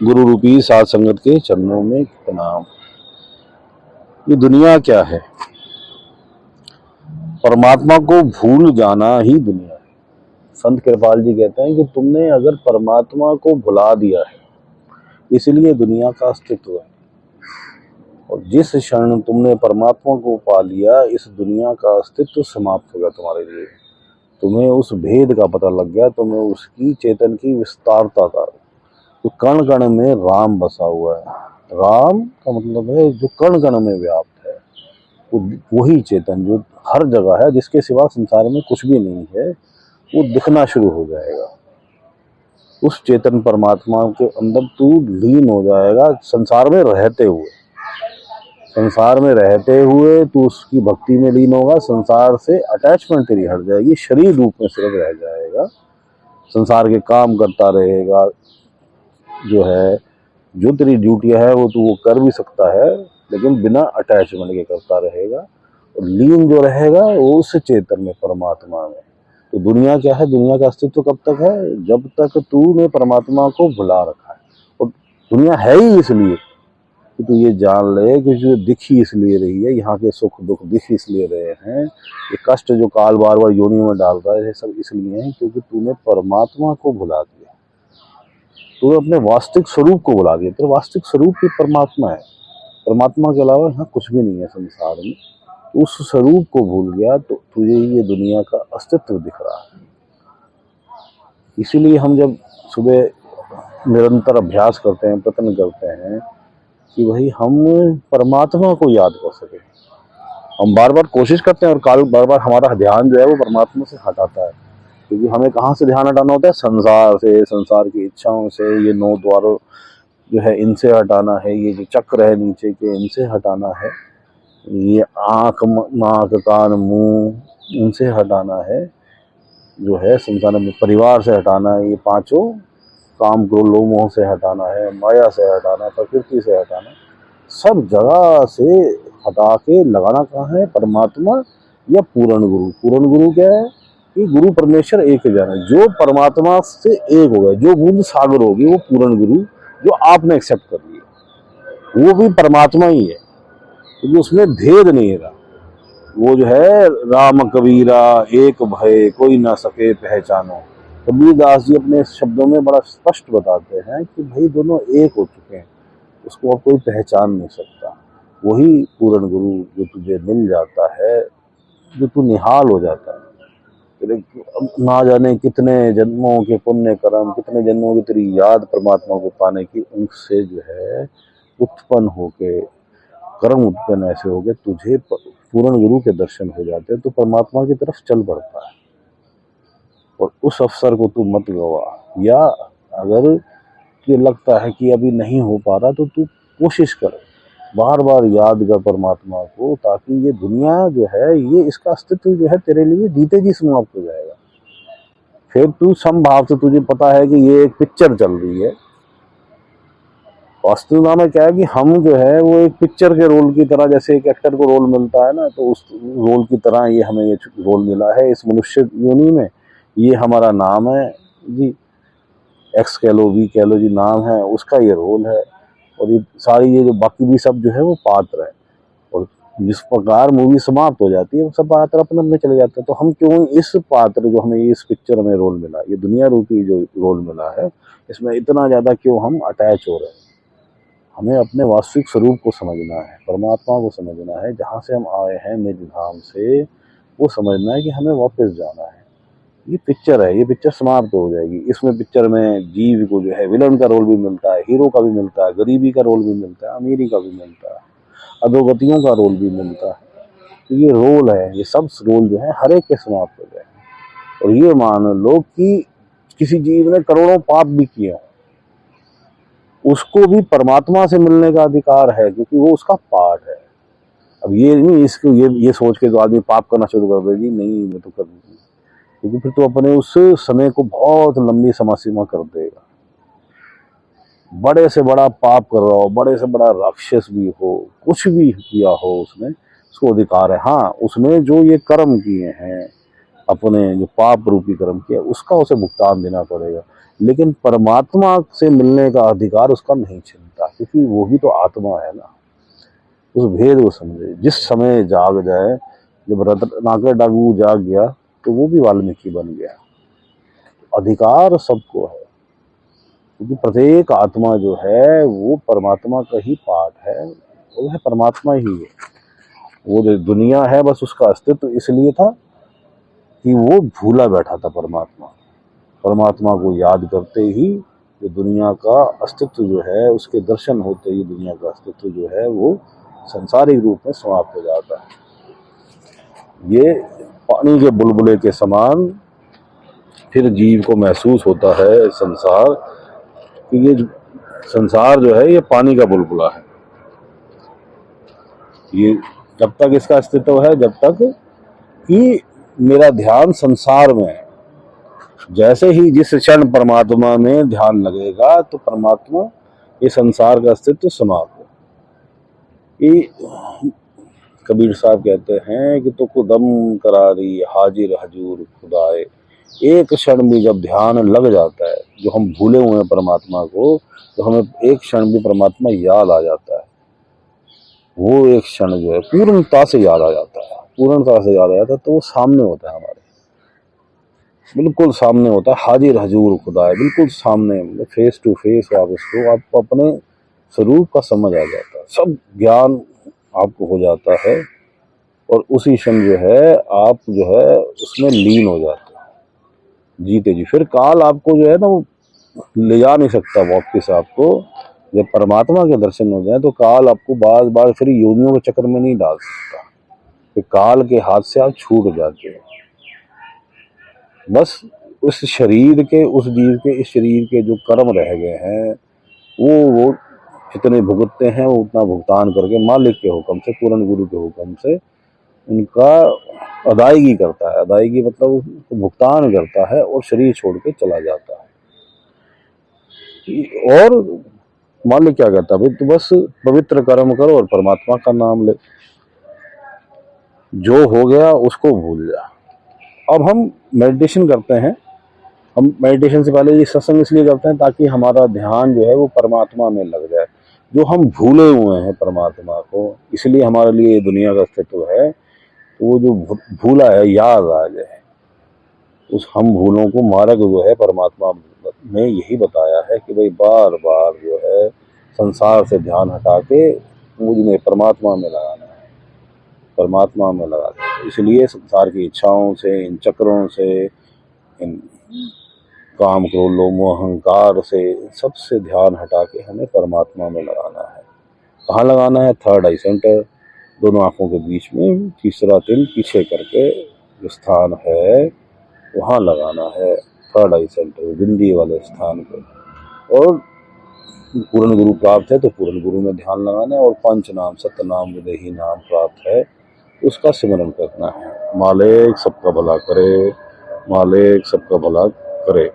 गुरु रूपी साध संगत के चरणों में प्रणाम। ये दुनिया क्या है? परमात्मा को भूल जाना ही दुनिया है। संत कृपाल जी कहते हैं कि तुमने अगर परमात्मा को भुला दिया है, इसलिए दुनिया का अस्तित्व है। और जिस क्षण तुमने परमात्मा को पा लिया, इस दुनिया का अस्तित्व समाप्त हो गया तुम्हारे लिए। तुम्हें उस भेद का पता लग गया, तुम्हें उसकी चेतन की विस्तारता का, तो कण कण में राम बसा हुआ है। राम का मतलब है जो कण कण में व्याप्त है, वही चेतन जो हर जगह है, जिसके सिवा संसार में कुछ भी नहीं है, वो दिखना शुरू हो जाएगा। उस चेतन परमात्मा के अंदर तू लीन हो जाएगा। संसार में रहते हुए तू उसकी भक्ति में लीन होगा। संसार से अटैचमेंट तेरी हट जाएगी, शरीर रूप में सिर्फ रह जाएगा। संसार के काम करता रहेगा, जो तेरी ड्यूटियां है वो तू वो कर भी सकता है, लेकिन बिना अटैचमेंट के करता रहेगा। और लीन जो रहेगा वो उस चेतन में, परमात्मा में। तो दुनिया क्या है? दुनिया का अस्तित्व कब तक है? जब तक तूने परमात्मा को भुला रखा है। और दुनिया है ही इसलिए कि तू ये जान ले कि जो दिख ही इसलिए रही है, यहाँ के सुख दुख दिख इसलिए रहे हैं, ये कष्ट जो काल बार बार योनि में डाल रहा है, ये सब इसलिए है क्योंकि तूने परमात्मा को भुला दिया। तू अपने वास्तविक स्वरूप को भुला दिया। तेरा वास्तविक स्वरूप ही परमात्मा है। परमात्मा के अलावा यहाँ कुछ भी नहीं है संसार में। उस स्वरूप को भूल गया तो तुझे ये दुनिया का अस्तित्व दिख रहा है। इसीलिए हम जब सुबह निरंतर अभ्यास करते हैं, प्रयत्न करते हैं कि भाई हम परमात्मा को याद कर सके। हम बार बार कोशिश करते हैं और बार बार हमारा ध्यान जो है वो परमात्मा से हटाता है, क्योंकि हमें कहाँ से ध्यान हटाना होता है? संसार से, संसार की इच्छाओं से, ये 9 द्वार जो है इनसे हटाना है, ये जो चक्र है नीचे के इनसे हटाना है, ये आँख नाक कान मुंह इनसे हटाना है, जो है संसार में परिवार से हटाना है, ये 5 काम क्रोध लोभ मोह से हटाना है, माया से हटाना, प्रकृति से हटाना, सब जगह से हटा के लगाना कहाँ है? परमात्मा या पूर्ण गुरु। पूर्ण गुरु क्या है? कि गुरु परमेश्वर एक जन है, जो परमात्मा से एक हो गए, जो बूंद सागर होगी वो पूर्ण गुरु, जो आपने एक्सेप्ट कर लिया, वो भी परमात्मा ही है, क्योंकि उसमें भेद नहीं रहा। वो जो है राम कबीरा एक भय कोई ना सके पहचानो। कबीरदास जी अपने शब्दों में बड़ा स्पष्ट बताते हैं कि भाई दोनों एक हो चुके हैं, उसको अब कोई पहचान नहीं सकता। वही पूर्ण गुरु जो तुझे मिल जाता है, जो तू निहाल हो जाता है। ना जाने कितने जन्मों के पुण्य कर्म, कितने जन्मों की तेरी याद परमात्मा को पाने की, उनसे जो है उत्पन्न होके कर्म उत्पन्न ऐसे हो गए, तुझे पूर्ण गुरु के दर्शन हो जाते हैं, तो परमात्मा की तरफ चल पड़ता है। और उस अवसर को तू मत गवा। या अगर ये लगता है कि अभी नहीं हो पा रहा, तो तू कोशिश कर, बार बार याद कर परमात्मा को, ताकि ये दुनिया जो है, ये इसका अस्तित्व जो है तेरे लिए जीते जी समाप्त हो जाएगा। फिर तू समभाव से, तुझे पता है कि ये एक पिक्चर चल रही है। वास्तविकता में क्या है कि हम जो है वो एक पिक्चर के रोल की तरह, जैसे एक एक्टर को रोल मिलता है ना, तो उस रोल की तरह ये हमें ये रोल मिला है इस मनुष्य योनि में। ये हमारा नाम है जी, एक्स कह लो, वी कह लो जी, नाम है, उसका ये रोल है। और ये सारी ये जो बाकी भी सब जो है वो पात्र है। और जिस प्रकार मूवी समाप्त हो जाती है, वो सब पात्र अपने अपने चले जाते हैं। तो हम क्यों इस पात्र जो हमें इस पिक्चर में रोल मिला, ये दुनिया रूपी जो रोल मिला है, इसमें इतना ज़्यादा क्यों हम अटैच हो रहे हैं? हमें अपने वास्तविक स्वरूप को समझना है, परमात्मा को समझना है, जहाँ से हम आए हैं निज धाम से, वो समझना है कि हमें वापस जाना है। ये पिक्चर है, ये पिक्चर समाप्त हो जाएगी। इसमें पिक्चर में जीव को जो है विलन का रोल भी मिलता है, हीरो का भी मिलता है, गरीबी का रोल भी मिलता है, अमीरी का भी मिलता है, अधोगतियों का रोल भी मिलता है। तो ये रोल है, ये सब रोल जो है हर एक के समाप्त हो जाए। और ये मान लो कि किसी जीव ने करोड़ों पाप भी किए हों, उसको भी परमात्मा से मिलने का अधिकार है, क्योंकि वो उसका पार्ट है। अब ये नहीं इसको ये सोच के तो आदमी पाप करना शुरू कर देगी, नहीं मैं तो कर दूंगी, क्योंकि फिर तो अपने उस समय को बहुत लंबी समय सीमा कर देगा। बड़े से बड़ा पाप कर रहा हो, बड़े से बड़ा राक्षस भी हो, कुछ भी किया हो उसने, उसको अधिकार है। हाँ, उसने जो ये कर्म किए हैं, अपने जो पाप रूपी कर्म किया उसका उसे भुगतान देना पड़ेगा, लेकिन परमात्मा से मिलने का अधिकार उसका नहीं छिनता, क्योंकि वो भी तो आत्मा है ना। उस भेद को समझे। जिस समय जाग जाए, जब रत्नाकर डाकू जाग गया तो वो भी वाल्मीकि बन गया। अधिकार सबको है, क्योंकि प्रत्येक आत्मा जो है वो परमात्मा का ही पार्ट है, वो है परमात्मा ही है। वो जो दुनिया है बस उसका अस्तित्व इसलिए था कि वो भूला बैठा था परमात्मा। परमात्मा को याद करते ही जो दुनिया का अस्तित्व जो है, उसके दर्शन होते ही दुनिया का अस्तित्व जो है वो संसारिक रूप में समाप्त हो जाता है। ये पानी के बुलबुले के समान फिर जीव को महसूस होता है संसार, कि ये संसार जो है ये पानी का बुलबुला है। ये जब तक इसका अस्तित्व है, जब तक कि मेरा ध्यान संसार में है। जैसे ही जिस क्षण परमात्मा में ध्यान लगेगा तो परमात्मा, ये संसार का अस्तित्व समाप्त है। ये कबीर साहब कहते हैं कि तो कुदम करारी हाजिर हजूर खुदाए। एक क्षण में जब ध्यान लग जाता है, जो हम भूले हुए हैं परमात्मा को, तो हमें एक क्षण भी परमात्मा याद आ जाता है। वो एक क्षण जो है पूर्णता से याद आ जाता है, पूर्णता से याद आ जाता है, तो वो सामने होता है, हमारे बिल्कुल सामने होता है। हाजिर हजूर खुदा है, बिल्कुल सामने, मतलब फेस टू फेस आप उसको, आपको अपने स्वरूप का समझ आ जाता है, सब ज्ञान आपको हो जाता है, और उसी क्षण जो है आप जो है उसमें लीन हो जाते हैं, जीते जी। फिर काल आपको जो है ना वो ले जा नहीं सकता वापस आपको। जब परमात्मा के दर्शन हो जाए तो काल आपको बार बार फिर योनियों के चक्कर में नहीं डाल सकता, कि काल के हाथ से आप छूट जाते हैं। बस उस शरीर के, उस जीव के, इस शरीर के जो कर्म रह गए हैं, वो जितने भुगतते हैं वो उतना भुगतान करके मालिक के हुक्म से, पूर्ण गुरु के हुक्म से उनका अदायगी करता है। अदायगी मतलब भुगतान करता है और शरीर छोड़ के चला जाता है। और मालिक क्या कहता है, भाई तो बस पवित्र कर्म करो और परमात्मा का नाम ले, जो हो गया उसको भूल जा। अब हम मेडिटेशन करते हैं, हम मेडिटेशन से पहले ये सत्संग इसलिए करते हैं ताकि हमारा ध्यान जो है वो परमात्मा में लग जाए। जो हम भूले हुए हैं परमात्मा को, इसलिए हमारे लिए ये दुनिया का अस्तित्व है, तो वो जो भूला है याद आ जाए। उस हम भूलों को मार्ग जो है परमात्मा ने यही बताया है कि भाई बार बार जो है संसार से ध्यान हटा के मुझ में परमात्मा में लगाना है, परमात्मा में लगाना है। इसलिए संसार की इच्छाओं से, इन चक्रों से, इन काम क्रोध लोभ मोह अहंकार से, सबसे ध्यान हटा के हमें परमात्मा में लगाना है। कहाँ लगाना है? थर्ड आई सेंटर, दोनों आंखों के बीच में, तीसरा तिल पीछे करके जो स्थान है वहाँ लगाना है। थर्ड आई सेंटर, बिंदी वाले स्थान पे। और पूर्ण गुरु प्राप्त है तो पूर्ण गुरु में ध्यान लगाना है, और पंच नाम सत्य नाम विदेही नाम प्राप्त है उसका सिमरन करना है। मालिक सबका भला करे, मालिक सबका भला करे।